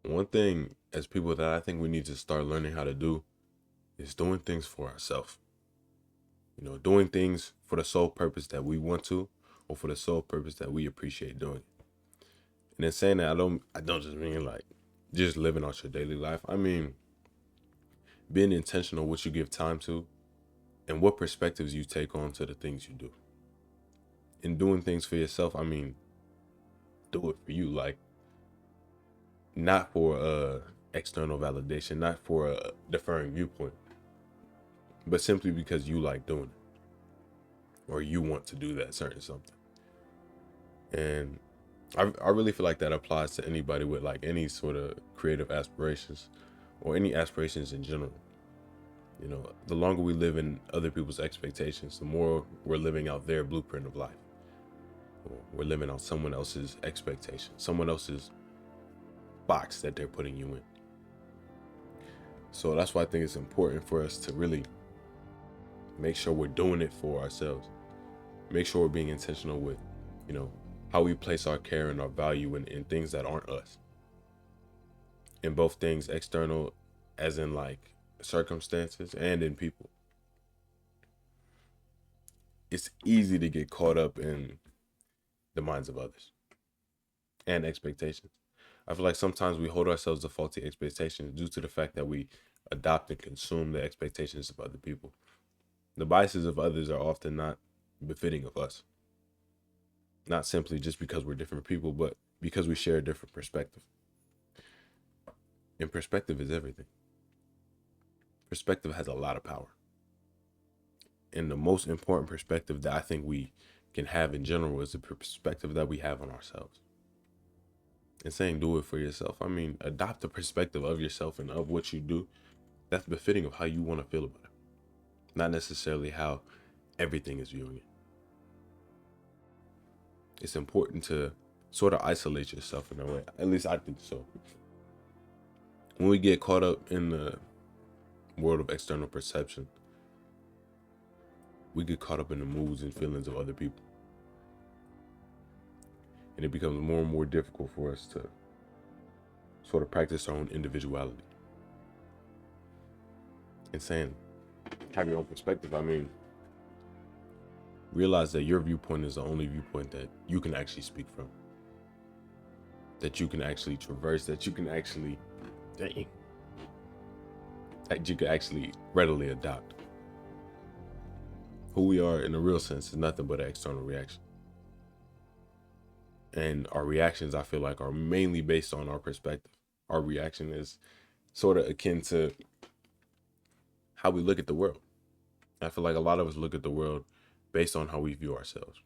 One thing as people that I think we need to start learning how to do is doing things for ourselves. Doing things for the sole purpose that we want to, or for the sole purpose that we appreciate doing. And in saying that, I don't just mean like just living out your daily life. I mean being intentional what you give time to and what perspectives you take on to the things you do. In doing things for yourself, I mean do it for you, like not for external validation, not for a deferring viewpoint, but simply because you like doing it or you want to do that certain something. And I really feel like that applies to anybody with like any sort of creative aspirations or any aspirations in general. The longer we live in other people's expectations, the more we're living out their blueprint of life. Or we're living out someone else's expectation, someone else's box that they're putting you in. So that's why I think it's important for us to really make sure we're doing it for ourselves. Make sure we're being intentional with, you know, how we place our care and our value in things that aren't us. In both things external, as in like circumstances, and in people. It's easy to get caught up in the minds of others and expectations. I feel like sometimes we hold ourselves to faulty expectations due to the fact that we adopt and consume the expectations of other people. The biases of others are often not befitting of us. Not simply just because we're different people, but because we share a different perspective. And perspective is everything. Perspective has a lot of power. And the most important perspective that I think we can have in general is the perspective that we have on ourselves. And saying do it for yourself, I mean, adopt the perspective of yourself and of what you do that's befitting of how you want to feel about it. Not necessarily how everything is viewing it. It's important to sort of isolate yourself in a way. At least I think so. When we get caught up in the world of external perception, we get caught up in the moods and feelings of other people. And it becomes more and more difficult for us to sort of practice our own individuality. And saying, have your own perspective, I mean, realize that your viewpoint is the only viewpoint that you can actually speak from, that you can actually traverse, that you can actually, that you can actually readily adopt. Who we are in a real sense is nothing but an external reaction. And our reactions, I feel like, are mainly based on our perspective. Our reaction is sort of akin to how we look at the world. I feel like a lot of us look at the world based on how we view ourselves.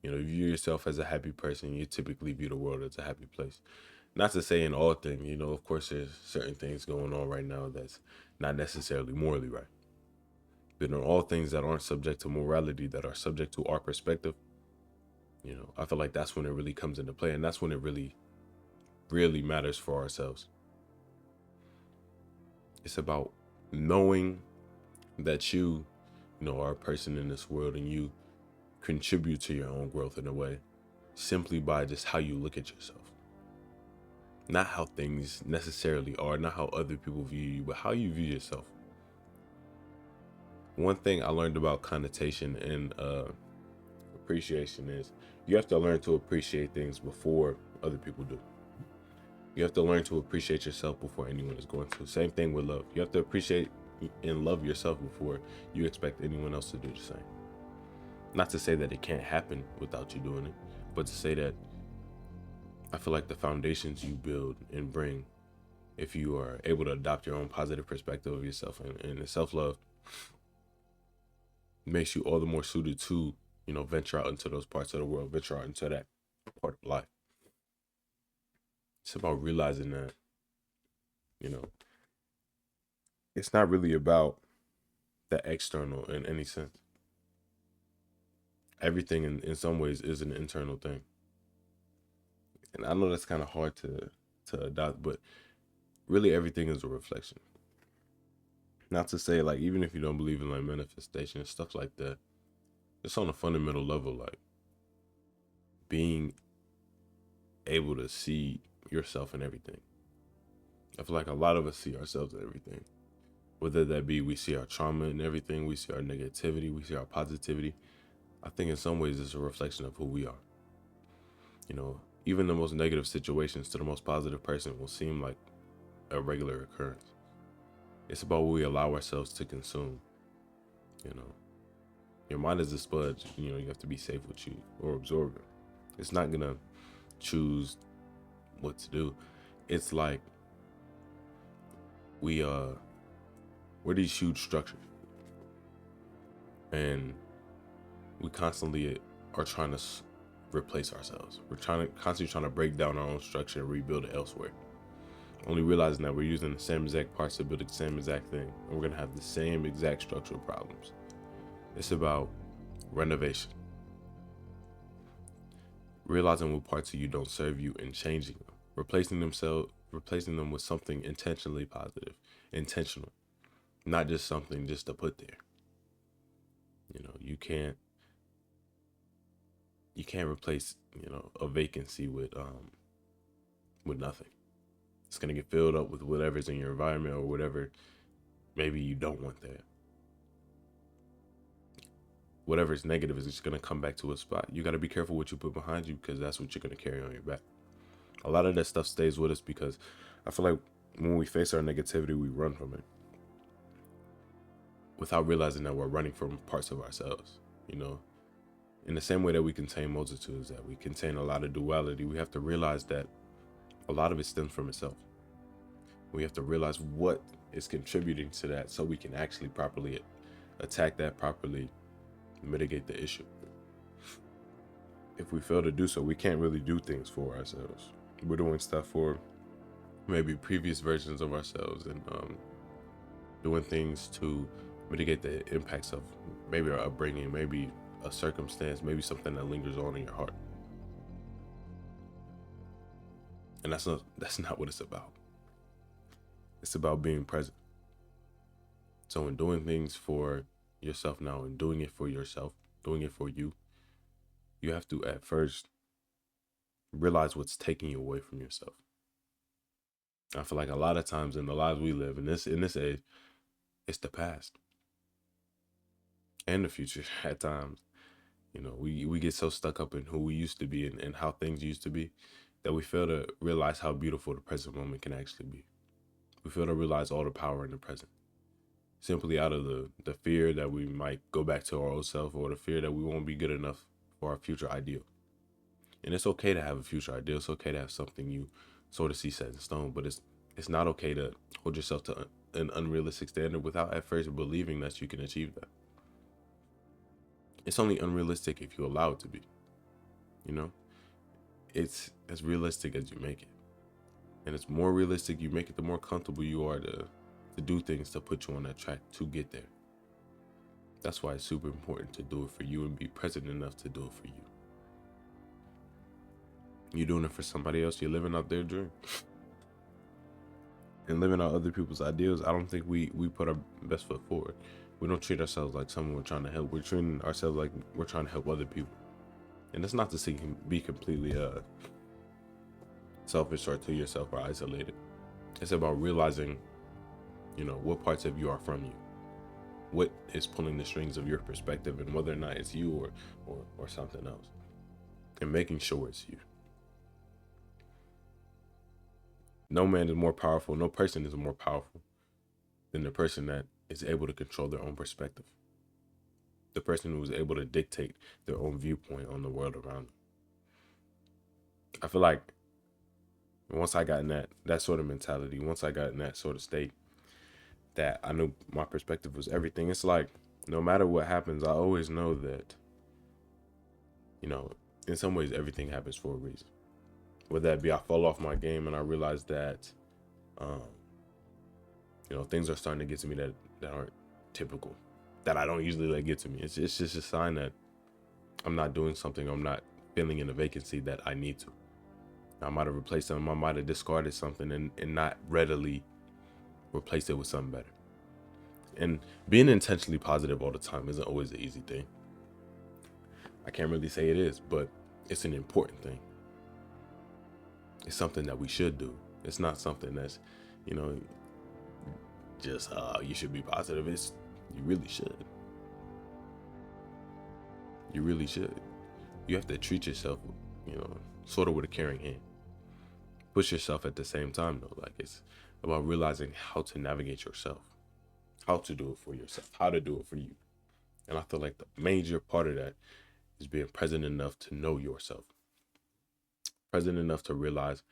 If you view yourself as a happy person, you typically view the world as a happy place. Not to say in all things, of course there's certain things going on right now that's not necessarily morally right. But in all things that aren't subject to morality, that are subject to our perspective, I feel like that's when it really comes into play. And that's when it really, really matters for ourselves. It's about knowing that you are a person in this world and you contribute to your own growth in a way simply by just how you look at yourself. Not how things necessarily are, not how other people view you, but how you view yourself. One thing I learned about connotation and appreciation is you have to learn to appreciate things before other people do. You have to learn to appreciate yourself before anyone is going to. Same thing with love. You have to appreciate and love yourself before you expect anyone else to do the same. Not to say that it can't happen without you doing it, but to say that I feel like the foundations you build and bring, if you are able to adopt your own positive perspective of yourself and self-love, makes you all the more suited to, venture out into those parts of the world, venture out into that part of life. It's about realizing that, you know, it's not really about the external in any sense. Everything in some ways is an internal thing. And I know that's kind of hard to adopt, but really everything is a reflection. Not to say like even if you don't believe in like manifestation and stuff like that, just on a fundamental level, like being able to see yourself in everything. I feel like a lot of us see ourselves in everything. Whether that be we see our trauma in everything, we see our negativity, we see our positivity. I think in some ways it's a reflection of who we are. You know, even the most negative situations to the most positive person will seem like a regular occurrence. It's about what we allow ourselves to consume. You know, your mind is a sponge. You know, you have to be safe with you or absorb it. It's not gonna choose what to do. It's like we're these huge structures, and we constantly are trying to replace ourselves. We're constantly trying to break down our own structure and rebuild it elsewhere. Only realizing that we're using the same exact parts to build the same exact thing, and we're gonna have the same exact structural problems. It's about renovation, realizing what parts of you don't serve you and changing them, replacing them with something intentionally positive, intentional, not just something just to put there. You know, you can't replace, a vacancy with nothing. It's gonna get filled up with whatever's in your environment or whatever maybe you don't want there. Whatever is negative is just gonna come back to a spot. You gotta be careful what you put behind you because that's what you're gonna carry on your back. A lot of that stuff stays with us because I feel like when we face our negativity, we run from it without realizing that we're running from parts of ourselves. You know, in the same way that we contain multitudes, that we contain a lot of duality, we have to realize that a lot of it stems from itself. We have to realize what is contributing to that so we can actually properly attack that, properly mitigate the issue. If we fail to do so, we can't really do things for ourselves. We're doing stuff for maybe previous versions of ourselves and doing things to mitigate the impacts of maybe our upbringing, maybe a circumstance, maybe something that lingers on in your heart. And that's not what it's about. It's about being present. So in doing things for yourself now and doing it for yourself, doing it for you, you have to at first realize what's taking you away from yourself. I feel like a lot of times in the lives we live in this age, it's the past and the future at times. You know, we get so stuck up in who we used to be and how things used to be that we fail to realize how beautiful the present moment can actually be. We fail to realize all the power in the present. Simply out of the fear that we might go back to our old self or the fear that we won't be good enough for our future ideal. And it's okay to have a future ideal. It's okay to have something you sort of see set in stone, but it's not okay to hold yourself to an unrealistic standard without at first believing that you can achieve that. It's only unrealistic if you allow it to be. You know, it's as realistic as you make it, and it's more realistic you make it, the more comfortable you are to do things to put you on that track to get there. That's why it's super important to do it for you and be present enough to do it for you. You're doing it for somebody else. You're living out their dream and living out other people's ideals. I don't think we put our best foot forward. We don't treat ourselves like someone we're trying to help. We're treating ourselves like we're trying to help other people. And that's not to say be completely selfish or to yourself or isolated. It's about realizing, what parts of you are from you. What is pulling the strings of your perspective and whether or not it's you or something else. And making sure it's you. No man is more powerful, no person is more powerful than the person that is able to control their own perspective. The person who is able to dictate their own viewpoint on the world around them. I feel like once I got in that sort of mentality, once I got in that sort of state, that I knew my perspective was everything. It's like, no matter what happens, I always know that, in some ways, everything happens for a reason. Whether that be I fall off my game and I realize that, things are starting to get to me that aren't typical, that I don't usually let get to me. It's just a sign that I'm not doing something. I'm not filling in a vacancy that I need to. I might have replaced something. I might have discarded something and not readily replaced it with something better. And being intentionally positive all the time isn't always the easy thing. I can't really say it is, but it's an important thing. It's something that we should do. It's not something that's you know, just you should be positive. It's you really should. You really should. You have to treat yourself, you know, sort of with a caring hand. Push yourself at the same time though. Like it's about realizing how to navigate yourself, how to do it for yourself, how to do it for you. And I feel like the major part of that is being present enough to know yourself, present enough to realize,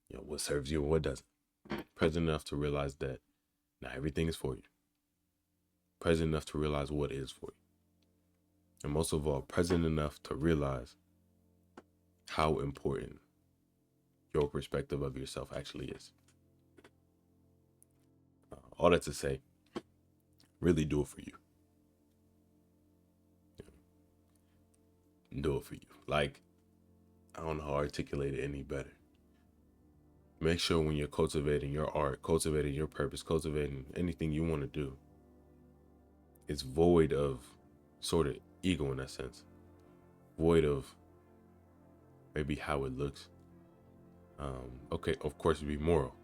you know, what serves you and what doesn't. Present enough to realize that not everything is for you. Present enough to realize what is for you. And most of all, present enough to realize how important your perspective of yourself actually is. All that to say, really do it for you. Do it for you. Like, I don't know how to articulate it any better. Make sure when you're cultivating your art, cultivating your purpose, cultivating anything you want to do, it's void of sort of ego in that sense. Void of maybe how it looks. Okay, of course, be moral.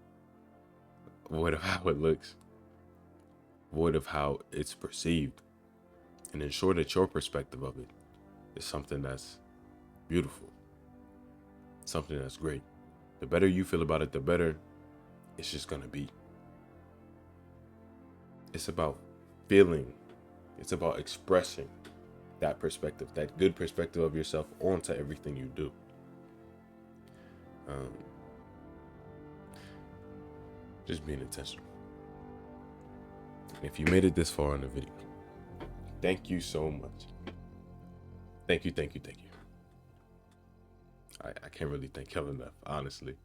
Void of how it looks. Void of how it's perceived. And ensure that your perspective of it is something that's beautiful. Something that's great. The better you feel about it, the better it's just gonna be. It's about feeling. It's about expressing that perspective, that good perspective of yourself onto everything you do. Just being intentional. And if you made it this far in the video, thank you so much. Thank you. I can't really thank y'all enough, honestly.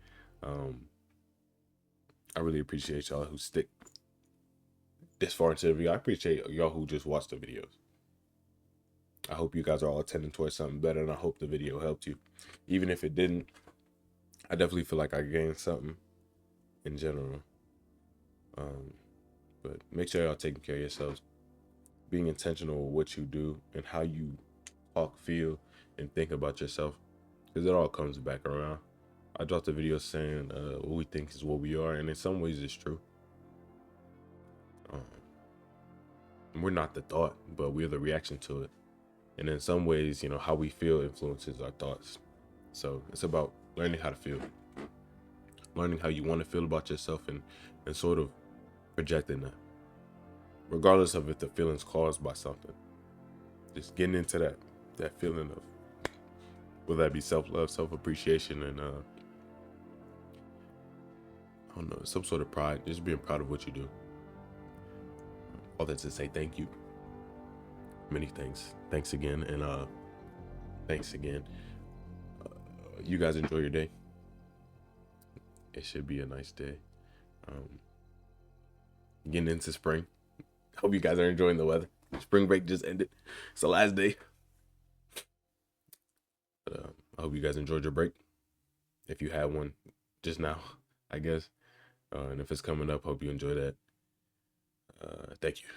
I really appreciate y'all who stick this far into the video. I appreciate y'all who just watch the videos. I hope you guys are all tending towards something better, and I hope the video helped you. Even if it didn't, I definitely feel like I gained something in general. But make sure y'all taking care of yourselves, being intentional with what you do and how you talk, feel, and think about yourself, because it all comes back around. I dropped a video saying what we think is what we are, and in some ways it's true. We're not the thought, but we're the reaction to it. And in some ways, you know, how we feel influences our thoughts. So it's about learning how to feel, learning how you want to feel about yourself, and sort of projecting that, regardless of if the feeling's caused by something. Just getting into that feeling of, whether that be self-love, self-appreciation, and I don't know, some sort of pride, just being proud of what you do. All that to say, thank you. Many thanks. Thanks again. And thanks again. You guys enjoy your day. It should be a nice day. Getting into spring. Hope you guys are enjoying the weather. Spring break just ended. It's the last day. But, I hope you guys enjoyed your break. If you had one just now, I guess. And if it's coming up, hope you enjoy that. Thank you.